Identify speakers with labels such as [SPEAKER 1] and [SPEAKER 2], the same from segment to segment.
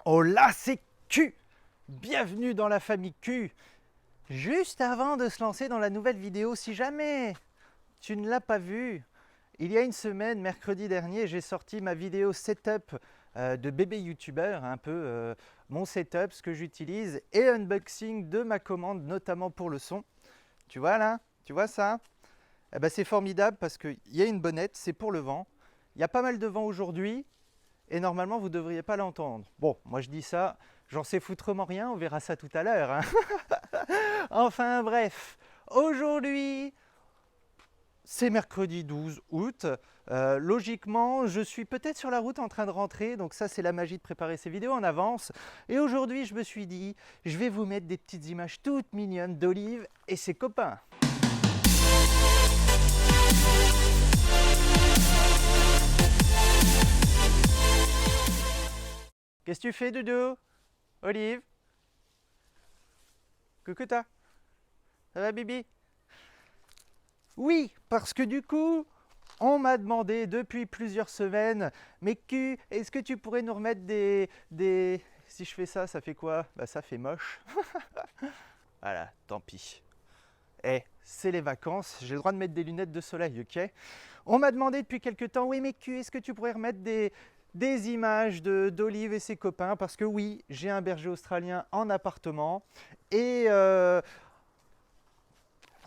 [SPEAKER 1] Hola, c'est Q. Bienvenue dans la famille Q. Juste avant de se lancer dans la nouvelle vidéo, si jamais tu ne l'as pas vue, il y a une semaine, mercredi dernier, j'ai sorti ma vidéo setup de bébé youtubeur, un peu mon setup, ce que j'utilise, et unboxing de ma commande, notamment pour le son. Tu vois là? Tu vois ça? Eh ben, c'est formidable parce qu'il y a une bonnette, c'est pour le vent. Il y a pas mal de vent aujourd'hui. Et normalement, vous ne devriez pas l'entendre. Bon, moi je dis ça, j'en sais foutrement rien, on verra ça tout à l'heure. Hein. Enfin bref, aujourd'hui, c'est mercredi 12 août. Logiquement, je suis peut-être sur la route en train de rentrer, donc ça c'est la magie de préparer ces vidéos en avance. Et aujourd'hui, je me suis dit, je vais vous mettre des petites images toutes mignonnes d'Olive et ses copains. Qu'est-ce que tu fais, Doudou? Olive? Coucou toi? Ça va, Bibi? Oui, parce que du coup, on m'a demandé depuis plusieurs semaines, mais Q, est-ce que tu pourrais nous remettre des... Si je fais ça, ça fait quoi? Bah ça fait moche. Voilà, tant pis. Eh, c'est les vacances, j'ai le droit de mettre des lunettes de soleil, ok? On m'a demandé depuis quelques temps, oui mais Q, est-ce que tu pourrais remettre des images d'Olive et ses copains? Parce que oui, j'ai un berger australien en appartement, et il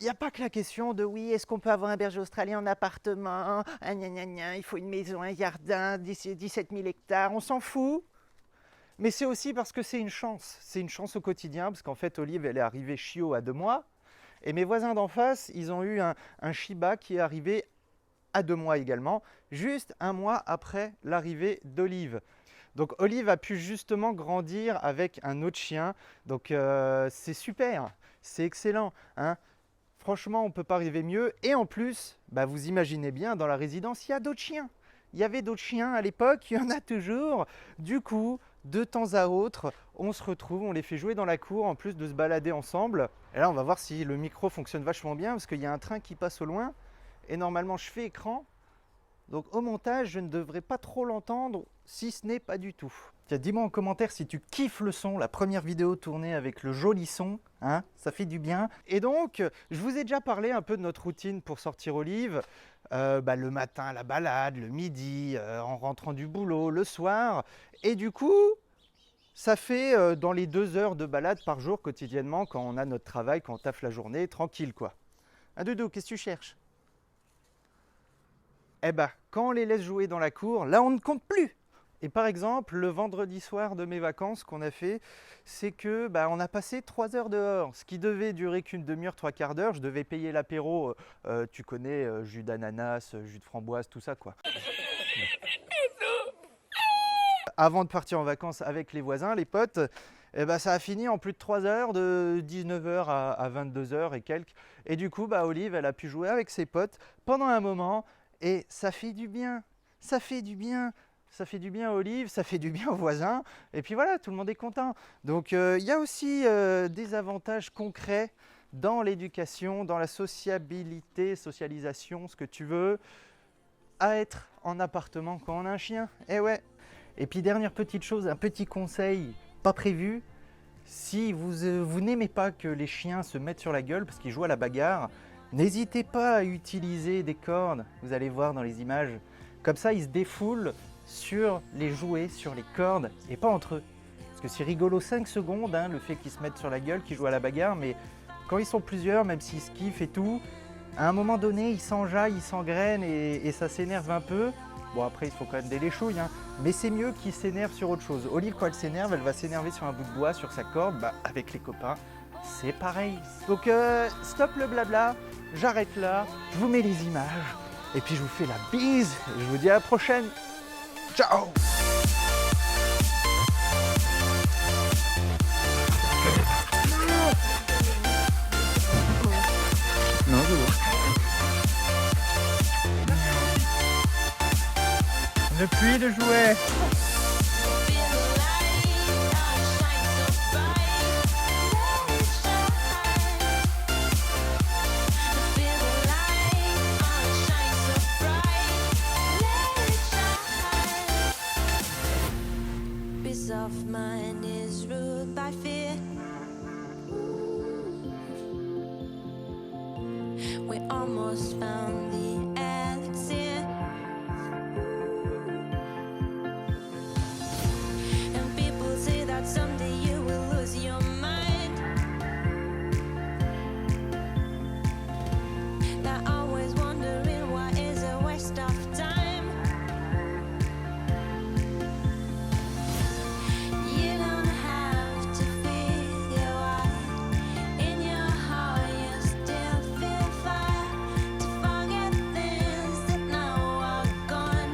[SPEAKER 1] n'y a pas que la question de oui, est-ce qu'on peut avoir un berger australien en appartement? Il faut une maison, un jardin, 17 000 hectares, on s'en fout. Mais c'est aussi parce que c'est une chance. C'est une chance au quotidien, parce qu'en fait, Olive, elle est arrivée chiot à 2 mois. Et mes voisins d'en face, ils ont eu un Shiba qui est arrivé à 2 mois également, juste 1 mois après l'arrivée d'Olive. Donc Olive a pu justement grandir avec un autre chien. Donc c'est super, c'est excellent. Hein. Franchement, on ne peut pas arriver mieux. Et en plus, bah, vous imaginez bien, dans la résidence, il y a d'autres chiens. Il y avait d'autres chiens à l'époque, il y en a toujours. Du coup, de temps à autre, on se retrouve, on les fait jouer dans la cour, en plus de se balader ensemble. Et là, on va voir si le micro fonctionne vachement bien, parce qu'il y a un train qui passe au loin. Et normalement, je fais écran. Donc au montage, je ne devrais pas trop l'entendre, si ce n'est pas du tout. Tiens, dis-moi en commentaire si tu kiffes le son, la première vidéo tournée avec le joli son, hein, ça fait du bien. Et donc, je vous ai déjà parlé un peu de notre routine pour sortir Olive. Le matin, la balade, le midi, en rentrant du boulot, le soir. Et du coup, ça fait dans les 2 heures de balade par jour quotidiennement quand on a notre travail, quand on taffe la journée, tranquille quoi. Un doudou, qu'est-ce que tu cherches? Eh ben, quand on les laisse jouer dans la cour, là on ne compte plus. Et par exemple, le vendredi soir de mes vacances qu'on a fait, c'est que on a passé 3 heures dehors, ce qui devait durer qu'une demi-heure, 3/4 d'heure. Je devais payer l'apéro, tu connais, jus d'ananas, jus de framboise, tout ça quoi. Avant de partir en vacances avec les voisins, les potes, ça a fini en plus de 3 heures, de 19h à 22h et quelques. Et du coup, Olive, elle a pu jouer avec ses potes pendant un moment. Et ça fait du bien, ça fait du bien, ça fait du bien à Olive, ça fait du bien aux voisins, et puis voilà, tout le monde est content. Donc il y a aussi des avantages concrets dans l'éducation, dans la sociabilité, socialisation, ce que tu veux, à être en appartement quand on a un chien. Eh ouais. Et puis dernière petite chose, un petit conseil pas prévu, si vous n'aimez pas que les chiens se mettent sur la gueule parce qu'ils jouent à la bagarre, n'hésitez pas à utiliser des cordes, vous allez voir dans les images. Comme ça, ils se défoulent sur les jouets, sur les cordes, et pas entre eux. Parce que c'est rigolo 5 secondes, hein, le fait qu'ils se mettent sur la gueule, qu'ils jouent à la bagarre, mais quand ils sont plusieurs, même s'ils se kiffent et tout, à un moment donné, ils s'enjaillent, ils s'engrainent, et ça s'énerve un peu. Bon, après, il faut quand même des léchouilles, hein, mais c'est mieux qu'ils s'énervent sur autre chose. Olive, quand elle s'énerve, elle va s'énerver sur un bout de bois, sur sa corde, avec les copains. C'est pareil. Donc stop le blabla, j'arrête là, je vous mets les images, et puis je vous fais la bise, et je vous dis à la prochaine. Ciao! Non, c'est bon. Le puits de jouets.
[SPEAKER 2] Off my mind is ruled by fear. We almost found the elixir, and people say that someday you will lose your mind. They're always wondering why is a waste of time. You don't have to feel why. In your heart you still feel fire to forget things that now are gone.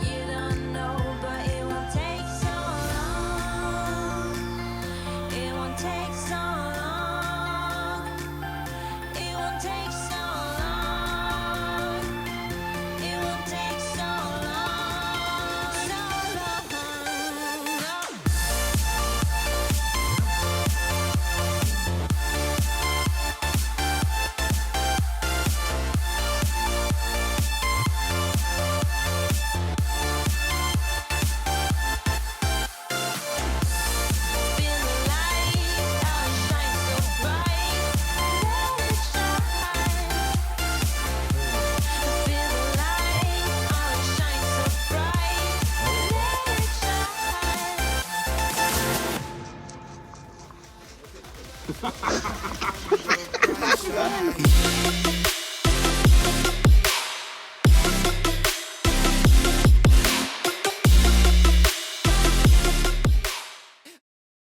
[SPEAKER 2] You don't know, but it won't take so long. It won't take so long. It won't take so long. It won't take so long. So long. Feel the light, how it shines so bright. Let it shine. Feel the light, how it shines so bright. Let it shine.